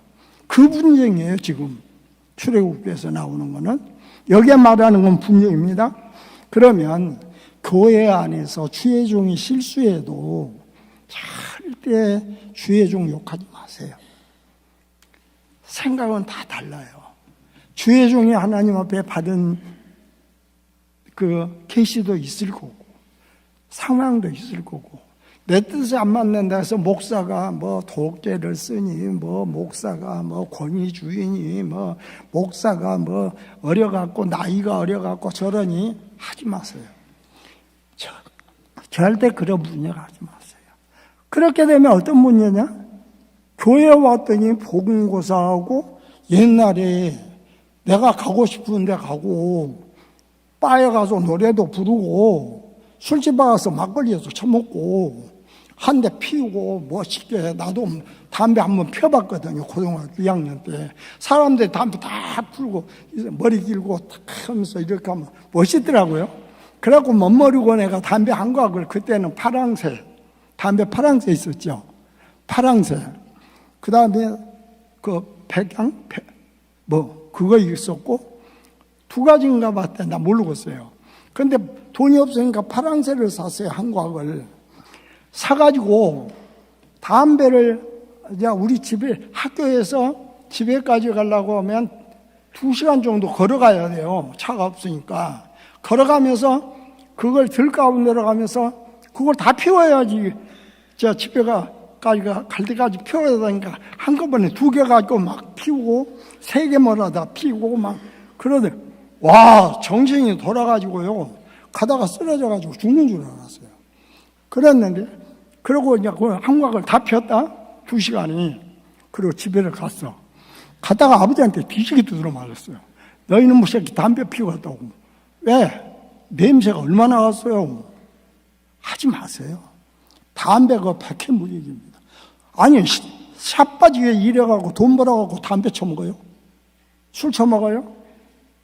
그 분쟁이에요, 지금. 출애굽기에서 나오는 거는. 여기에 말하는 건 분쟁입니다. 그러면 교회 안에서 주의 종이 실수해도 절대 주의 종 욕하지 마세요. 생각은 다 달라요. 주의 종이 하나님 앞에 받은 그 계시도 있을 거고, 상황도 있을 거고, 내 뜻에 안 맞는다 해서 목사가 뭐 독재를 쓰니, 뭐 목사가 뭐 권위주의니, 뭐 목사가 뭐 어려갖고 나이가 어려갖고 저러니 하지 마세요. 절대 그런 분야를 하지 마세요. 그렇게 되면 어떤 분야냐? 교회 왔더니 복음고사하고 옛날에 내가 가고 싶은 데 가고 바에 가서 노래도 부르고 술집에 가서 막걸리에서 처먹고 한 대 피우고 멋있게 나도 담배 한번 펴봤거든요. 고등학교 2학년 때 사람들이 담배 다 풀고 머리 길고 탁 하면서 이렇게 하면 멋있더라고요. 그래갖고 멋모르고 내가 담배 한 각을 그때는 파랑새 담배 파랑새 있었죠. 파랑새 그 다음에 그 백양 뭐 그거 있었고 두 가지인가 봤대. 나 모르겠어요. 근데 돈이 없으니까 파랑새를 샀어요. 한 곽을 사가지고 담배를 이제 우리 집에 학교에서 집에까지 가려고 하면 2시간 정도 걸어가야 돼요. 차가 없으니까. 걸어가면서 그걸 들가운데 내려가면서 그걸 다 피워야지. 저 집에까지 갈 때까지 피워야 되니까 한꺼번에 2개 가지고 막 피우고 3개 몰아다 피우고 막 그러더니 와 정신이 돌아가지고요. 가다가 쓰러져가지고 죽는 줄 알았어요. 그랬는데 그러고 이제 그 한곽을 다 폈다 2시간이. 그리고 집에를 갔어. 갔다가 아버지한테 뒤지게 두드려 맞았어요. 너희는 뭐 새끼 담배 피우고 갔다고. 왜? 냄새가 얼마나 왔어요. 하지 마세요. 담배가 백해무익입니다. 아니 샷바지에 일해가고 돈 벌어가고 담배 처먹어요? 술 처먹어요?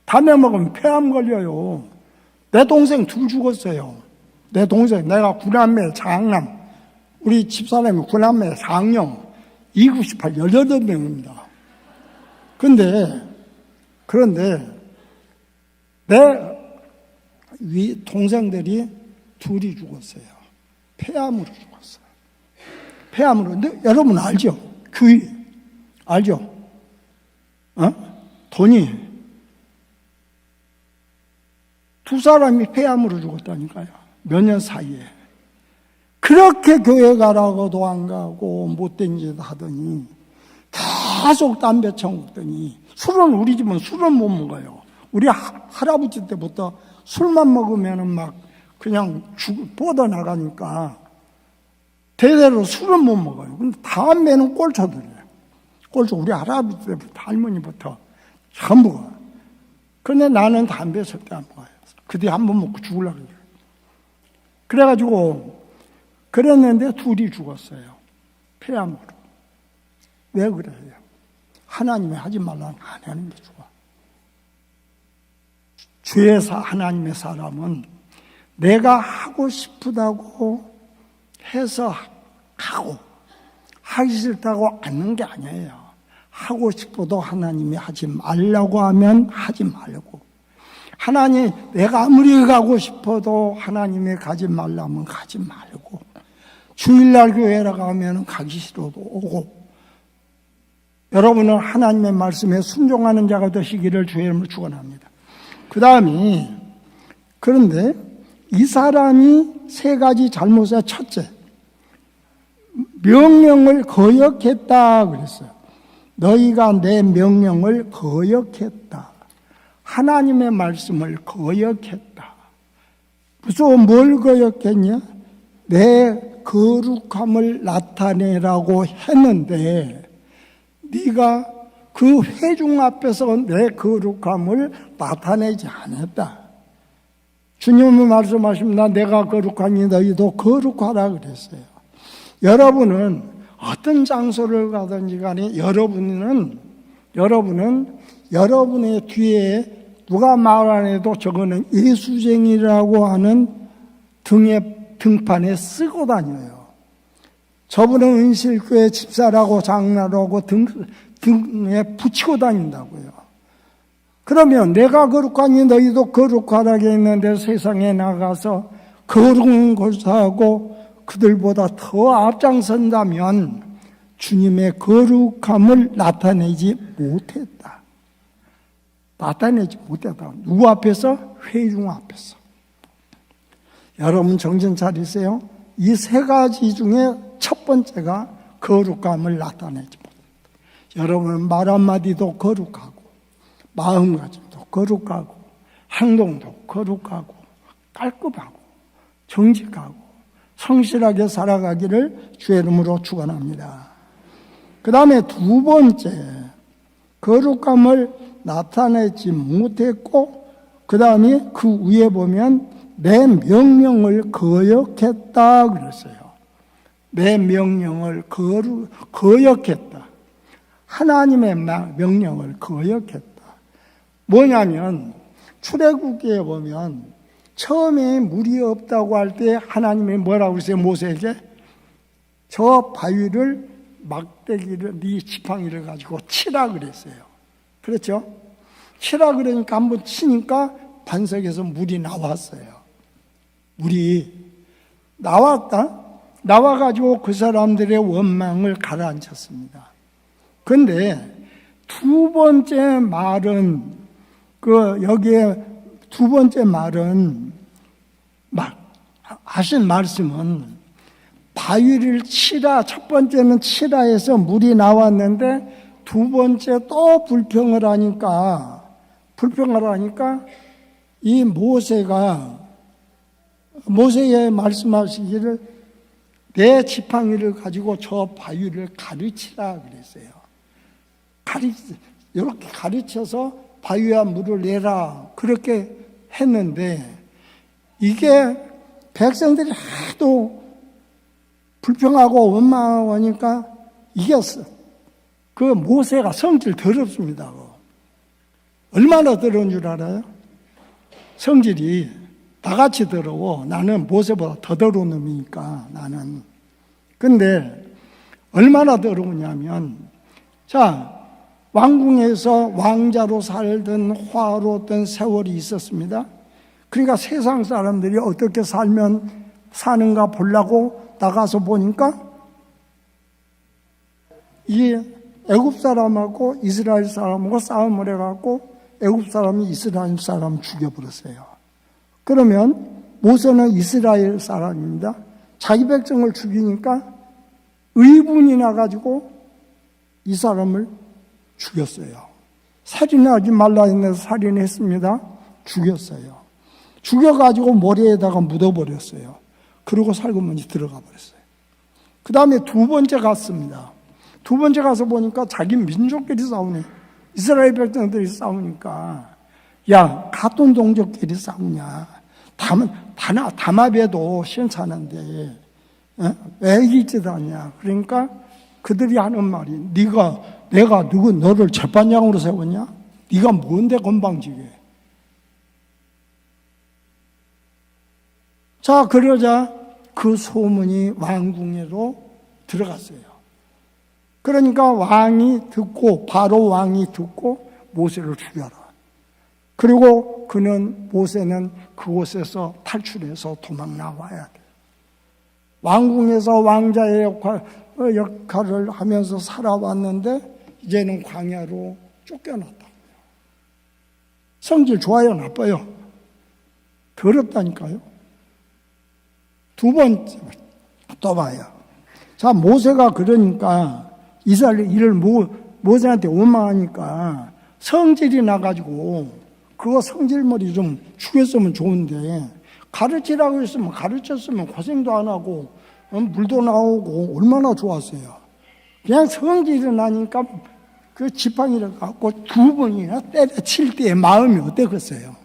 담배 먹으면 폐암 걸려요. 내 동생 2 죽었어요. 내 동생 내가 9남매 장남 우리 집사람이 9남매 4학년 298 18명입니다. 그런데 내 위 동생들이 2이 죽었어요. 폐암으로 죽었어요. 폐암으로. 근데 여러분 알죠? 규이 알죠? 돈이 2 사람이 폐암으로 죽었다니까요. 몇 년 사이에. 그렇게 교회 가라고도 안 가고 못된 짓 하더니 계속 담배 처먹더니 술은 우리 집은 술은 못 먹어요. 우리 할아버지 때부터 술만 먹으면은 막 그냥 뻗어나가니까 대대로 술은 못 먹어요. 근데 담배는 꼴초들이에요. 꼴초 우리 할아버지 때부터 할머니부터 전부가. 그런데 나는 담배 절대 안 먹어요. 그 뒤에 한 번 먹고 죽으려고 그래요. 그래가지고 그랬는데 2이 죽었어요. 폐암으로. 왜 그래요? 하나님이 하지 말라는 안 하는 게 좋아. 하나님의 사람은 내가 하고 싶다고 해서 하고 하기 싫다고 않는 게 아니에요. 하고 싶어도 하나님이 하지 말라고 하면 하지 말고, 하나님 내가 아무리 가고 싶어도 하나님이 가지 말라면 가지 말고, 주일날 교회라 가면 가기 싫어도 오고, 여러분은 하나님의 말씀에 순종하는 자가 되시기를 주의 이름으로 축원합니다. 그 다음에 그런데 이 사람이 3가지 잘못의 첫째, 명령을 거역했다 그랬어요. 너희가 내 명령을 거역했다. 하나님의 말씀을 거역했다. 그래서 뭘 거역했냐? 내 거룩함을 나타내라고 했는데 네가 그 회중 앞에서 내 거룩함을 나타내지 않았다. 주님은 말씀하십니다. 내가 거룩하니 너희도 거룩하라 그랬어요. 여러분은 어떤 장소를 가든지 간에 여러분은 여러분의 뒤에 누가 말 안 해도 저거는 예수쟁이라고 하는 등판에 쓰고 다녀요. 저분은 은실교회 집사라고 장로라고 등에 붙이고 다닌다고요. 그러면 내가 거룩하니 너희도 거룩하라고 했는데 세상에 나가서 거룩한 것하고 그들보다 더 앞장선다면 주님의 거룩함을 나타내지 못했다. 누구 앞에서? 회중 앞에서. 여러분 정신 차리세요. 이 세 가지 중에 첫 번째가 거룩함을 나타내지 못한다. 여러분은 말 한마디도 거룩하고 마음가짐도 거룩하고 행동도 거룩하고 깔끔하고 정직하고 성실하게 살아가기를 주의 이름으로 축원합니다. 그 다음에 두 번째, 거룩함을 나타내지 못했고 그 다음에 그 위에 보면 내 명령을 거역했다 그랬어요. 내 명령을 거역했다. 하나님의 명령을 거역했다. 뭐냐면 출애굽기에 보면 처음에 물이 없다고 할 때 하나님이 뭐라고 그랬어요? 모세에게 저 바위를 막대기를 네 지팡이를 가지고 치라 그랬어요. 그렇죠? 치라 그러니까 한번 치니까 반석에서 물이 나왔어요. 물이 나와가지고 그 사람들의 원망을 가라앉혔습니다. 그런데 두 번째 말은 여기에 두 번째 말은 하신 말씀은 바위를 치라. 첫 번째는 치라 해서 물이 나왔는데 두 번째 또 불평을 하니까 이 모세에 말씀하시기를 내 지팡이를 가지고 저 바위를 가르치라 그랬어요. 이렇게 가르쳐서 바위와 물을 내라 그렇게 했는데 이게 백성들이 하도 불평하고 원망하고 하니까 이겼어. 그 모세가 성질 더럽습니다. 얼마나 더러운 줄 알아요? 성질이 나같이 더러워. 나는 모세보다 더 더러운 놈이니까 나는. 근데 얼마나 더러우냐면 왕궁에서 왕자로 살던 화로던 세월이 있었습니다. 그러니까 세상 사람들이 어떻게 사는가 보려고 나가서 보니까 이 애굽 사람하고 이스라엘 사람하고 싸움을 해갖고 애굽 사람이 이스라엘 사람 죽여버렸어요. 그러면 모세는 이스라엘 사람입니다. 자기 백성을 죽이니까 의분이 나가지고 이 사람을 죽였어요. 살인하지 말라 했는데 살인했습니다. 죽였어요. 죽여가지고 모래에다가 묻어버렸어요. 그리고 살구문이 들어가 버렸어요. 그 다음에 두 번째 갔습니다. 두 번째 가서 보니까 자기 민족끼리 싸우네. 이스라엘 백성들이 싸우니까 야, 같은 동족끼리 싸우냐. 담합해도 괜찮은데 왜 이기지도 않냐. 그러니까 그들이 하는 말이 내가 너를 재판장으로 세웠냐? 네가 뭔데 건방지게. 자, 그러자 그 소문이 왕궁으로 들어갔어요. 그러니까 바로 왕이 듣고 모세를 죽여라. 그리고 모세는 그곳에서 탈출해서 도망 나와야 돼. 왕궁에서 왕자의 역할을 하면서 살아왔는데 이제는 광야로 쫓겨났다고요. 성질 좋아요, 나빠요? 더럽다니까요. 두 번째 또 봐요. 자, 모세가 그러니까 이스라엘 모세한테 원망하니까 성질이 나가지고 그거 성질머리 좀 죽였으면 좋은데 가르치라고 했으면 가르쳤으면 고생도 안 하고 물도 나오고 얼마나 좋았어요. 그냥 성질이 나니까 그 지팡이를 갖고 두 번이나 때려칠 때의 마음이 어땠겠어요?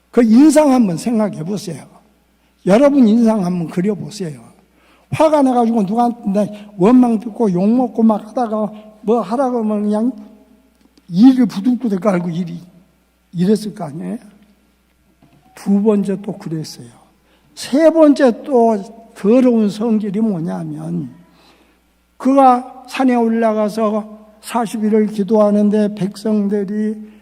그 인상 한번 생각해 보세요. 여러분 인상 한번 그려보세요. 화가 나가지고 누구한테 원망 듣고 욕먹고 막 하다가 뭐 하라고 하면 그냥 이를 부들부들 깔고 이랬을 거 아니에요? 두 번째 또 그랬어요. 세 번째 또 더러운 성질이 뭐냐면 그가 산에 올라가서 40일을 기도하는데 백성들이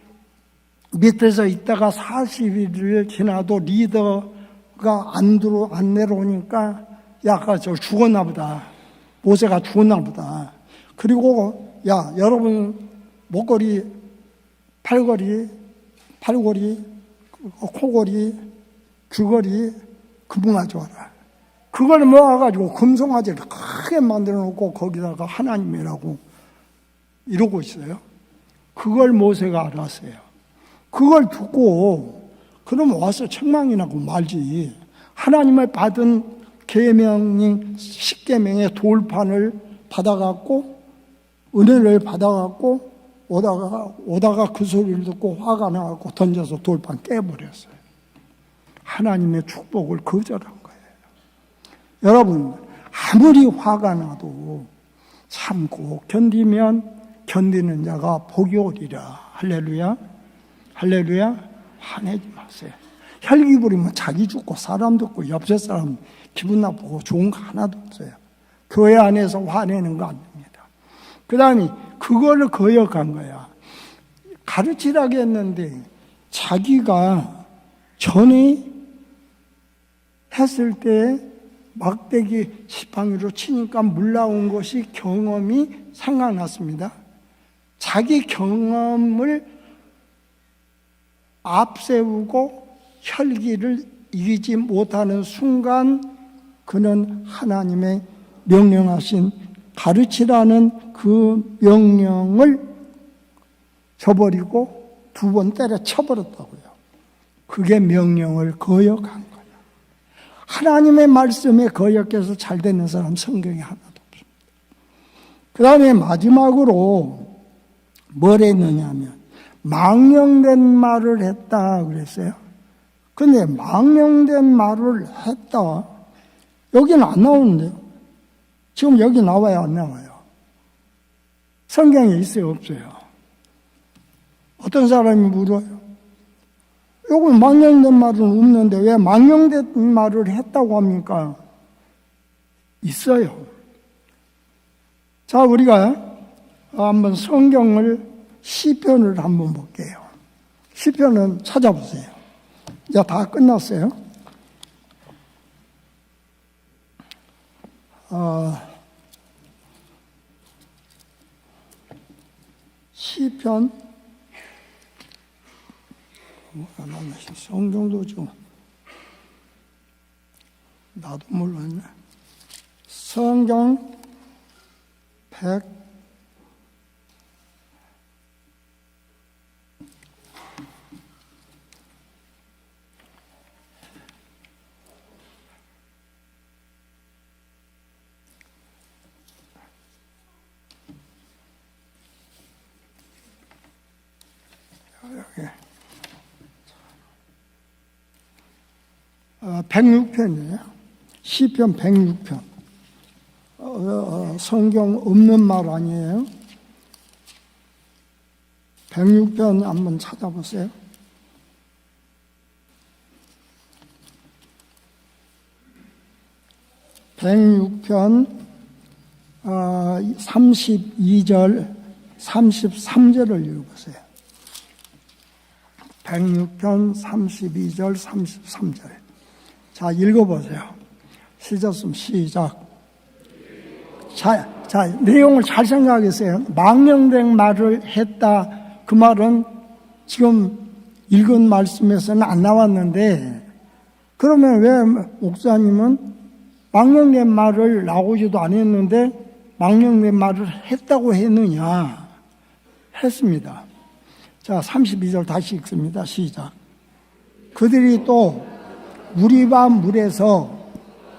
밑에서 있다가 40일을 지나도 리더가 안 내려오니까 야가 저 죽었나 보다. 모세가 죽었나 보다. 그리고 야 여러분 목걸이, 팔걸이, 코걸이, 귀걸이 금붕 가져와라. 그걸 모아가지고 금송아지를 크게 만들어 놓고 거기다가 하나님이라고 이러고 있어요. 그걸 모세가 알았어요. 그걸 듣고 그럼 와서 책망이라고 말지. 하나님을 받은 계명인 10계명의 돌판을 받아갖고 은혜를 받아갖고 오다가 그 소리를 듣고 화가 나갖고 던져서 돌판 깨버렸어요. 하나님의 축복을 거절한 거예요. 여러분 아무리 화가 나도 참고 견디면 견디는 자가 복이 오리라. 할렐루야. 할렐루야. 화내지 마세요. 혈기 부리면 자기 죽고 사람 죽고 옆에 사람 기분 나쁘고 좋은 거 하나도 없어요. 교회 안에서 화내는 거 안 됩니다. 그 다음에 그거를 거역한 거야. 가르치라고 했는데 자기가 전에 했을 때 막대기 지팡이로 치니까 물 나온 것이 경험이 생각났습니다. 자기 경험을 앞세우고 혈기를 이기지 못하는 순간 그는 하나님의 명령하신 가르치라는 그 명령을 저버리고 두 번 때려쳐버렸다고요. 그게 명령을 거역한 거예요. 하나님의 말씀에 거역해서 잘 되는 사람 성경에 하나도 없습니다. 그 다음에 마지막으로 뭘 했느냐 하면 망령된 말을 했다 그랬어요. 근데 망령된 말을 했다 여기는 안 나오는데요. 지금 여기 나와요 안 나와요? 성경에 있어요 없어요? 어떤 사람이 물어요. 여기 망령된 말은 없는데 왜 망령된 말을 했다고 합니까? 있어요. 자, 우리가 한번 성경을 시편을 한번 볼게요. 시편은 찾아보세요. 이제 다 끝났어요. 시편 성경도 좀 나도 몰랐네. 성경 100 106편이에요. 시편 106편. 성경 없는 말 아니에요. 106편 한번 찾아보세요. (106편) 32절 33절을 읽어보세요. 106편 32절 33절. 자, 읽어보세요. 시작씀 시작. 자, 내용을 잘 생각하세요. 망령된 말을 했다. 그 말은 지금 읽은 말씀에서는 안 나왔는데, 그러면 왜 목사님은 망령된 말을 나오지도 않았는데 망령된 말을 했다고 했느냐? 했습니다. 자, 32절 다시 읽습니다. 시작. 그들이 또 무리바 물에서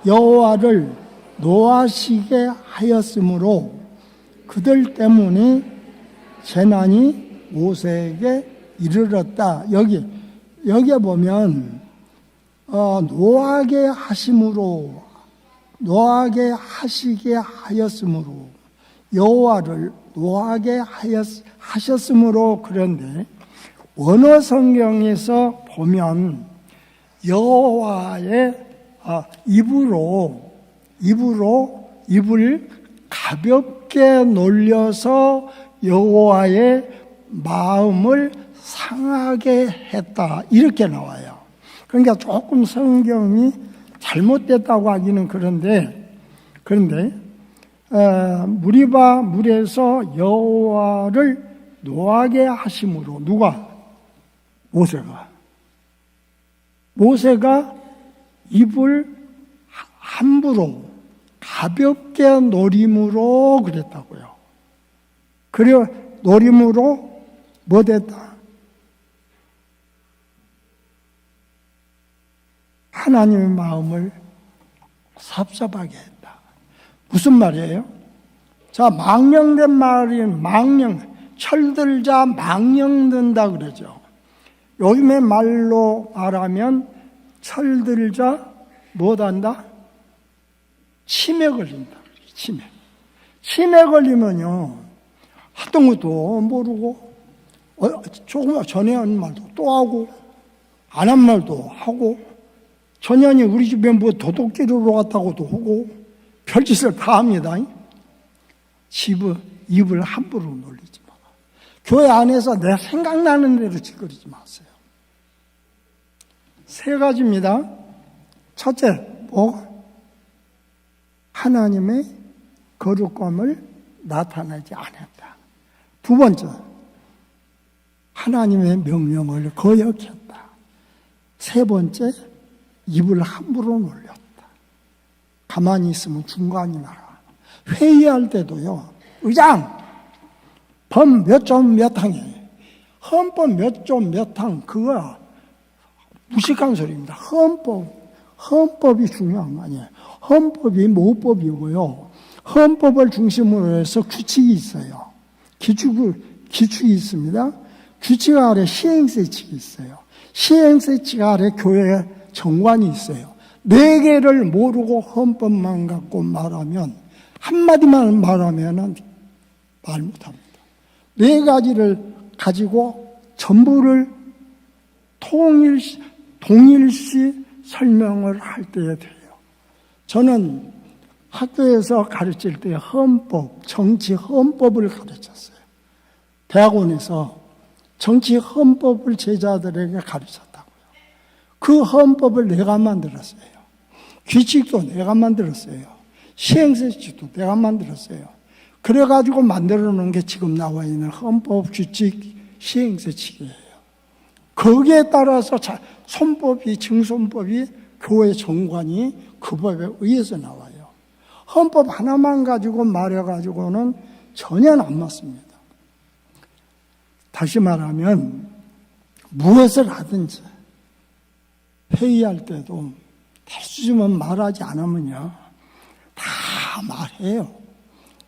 여호와를 노하시게 하였으므로 그들 때문에 재난이 모세에게 이르렀다. 여기에 보면 노하게 하심으로 노하게 하시게 하였으므로, 여호와를 노하게 하셨으므로. 그런데 원어 성경에서 보면 여호와의 입을 가볍게 놀려서 여호와의 마음을 상하게 했다, 이렇게 나와요. 그러니까 조금 성경이 잘못됐다고 하기는 그런데 무리바 물에서 여호와를 노하게 하심으로, 누가? 모세가 입을 함부로 가볍게 노림으로 그랬다고요. 그리고 노림으로 뭐 됐다? 하나님의 마음을 섭섭하게 했다. 무슨 말이에요? 자, 망령된 말이 철들자 망령든다 그러죠. 요즘의 말로 말하면 철들자 못한다? 치매 걸린다. 치매 걸리면요, 하던 것도 모르고, 조금 전에 한 말도 또 하고, 안 한 말도 하고, 전현이 우리 집에 뭐 도둑질하러 갔다고도 하고, 별짓을 다 합니다. 입을 함부로 놀리지 마. 교회 안에서 내 생각나는 대로 짓거리지 마세요. 3가지입니다. 첫째, 하나님의 거룩함을 나타내지 않았다. 2번째, 하나님의 명령을 거역했다. 3번째, 입을 함부로 놀렸다. 가만히 있으면 중간이 나라. 회의할 때도요, 의장, 범 몇 점 몇 항이에요. 헌법 몇 점 몇 항, 그거 무식한 소리입니다. 헌법이 중요한 거 아니에요. 헌법이 모법이고요. 헌법을 중심으로 해서 규칙이 있어요. 규칙이 있습니다. 규칙 아래 시행세칙이 있어요. 시행세칙 아래 교회 정관이 있어요. 4개를 모르고 헌법만 갖고 말하면, 한마디만 말하면 말 못합니다. 4가지를 가지고 전부를 동일시 설명을 할 때에 돼요. 저는 학교에서 가르칠 때 정치 헌법을 가르쳤어요. 대학원에서 정치 헌법을 제자들에게 가르쳤다고요. 그 헌법을 내가 만들었어요. 규칙도 내가 만들었어요. 시행세칙도 내가 만들었어요. 그래가지고 만들어 놓은 게 지금 나와 있는 헌법, 규칙, 시행세칙이에요. 거기에 따라서 손법이, 증손법이, 교회 정관이 그 법에 의해서 나와요. 헌법 하나만 가지고 말해가지고는 전혀 안 맞습니다. 다시 말하면 무엇을 하든지 회의할 때도 대수지만 말하지 않으면요, 다 말해요.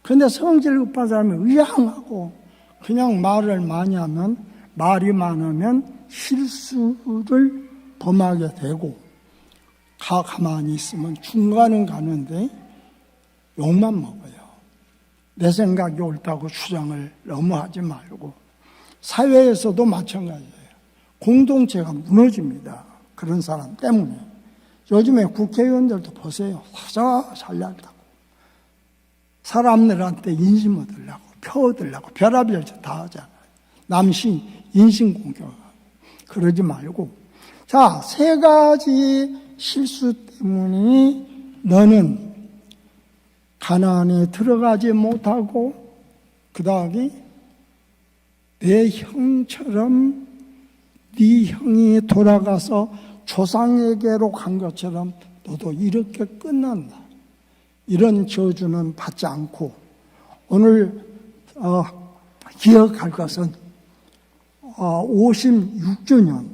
그런데 성질 급한 사람이 의향하고 그냥 말을 많이 하면, 말이 많으면 실수를 범하게 되고, 가만히 있으면 중간은 가는데 욕만 먹어요. 내 생각이 옳다고 주장을 너무 하지 말고. 사회에서도 마찬가지예요. 공동체가 무너집니다. 그런 사람 때문에. 요즘에 국회의원들도 보세요. 잘났다고. 사람들한테 인심 얻으려고, 표 얻으려고 별의별 짓 다 하잖아요. 인신공격하고. 그러지 말고. 자, 3가지 실수 때문에 너는 가나안에 들어가지 못하고, 그 다음에 내 형처럼 네 형이 돌아가서 조상에게로 간 것처럼 너도 이렇게 끝난다. 이런 저주는 받지 않고, 오늘 기억할 것은 56주년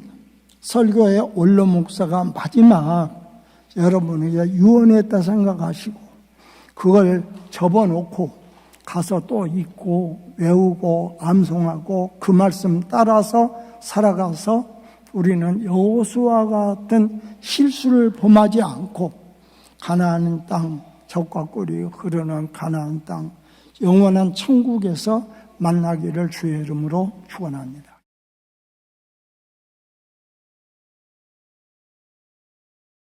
설교의 원로 목사가 마지막 여러분에게 유언했다 생각하시고, 그걸 접어놓고 가서 또 읽고 외우고 암송하고 그 말씀 따라서 살아가서 우리는 여호수아 같은 실수를 범하지 않고 가나안 땅, 젖과 꿀이 흐르는 가나안 땅, 영원한 천국에서 만나기를 주의 이름으로 축원합니다.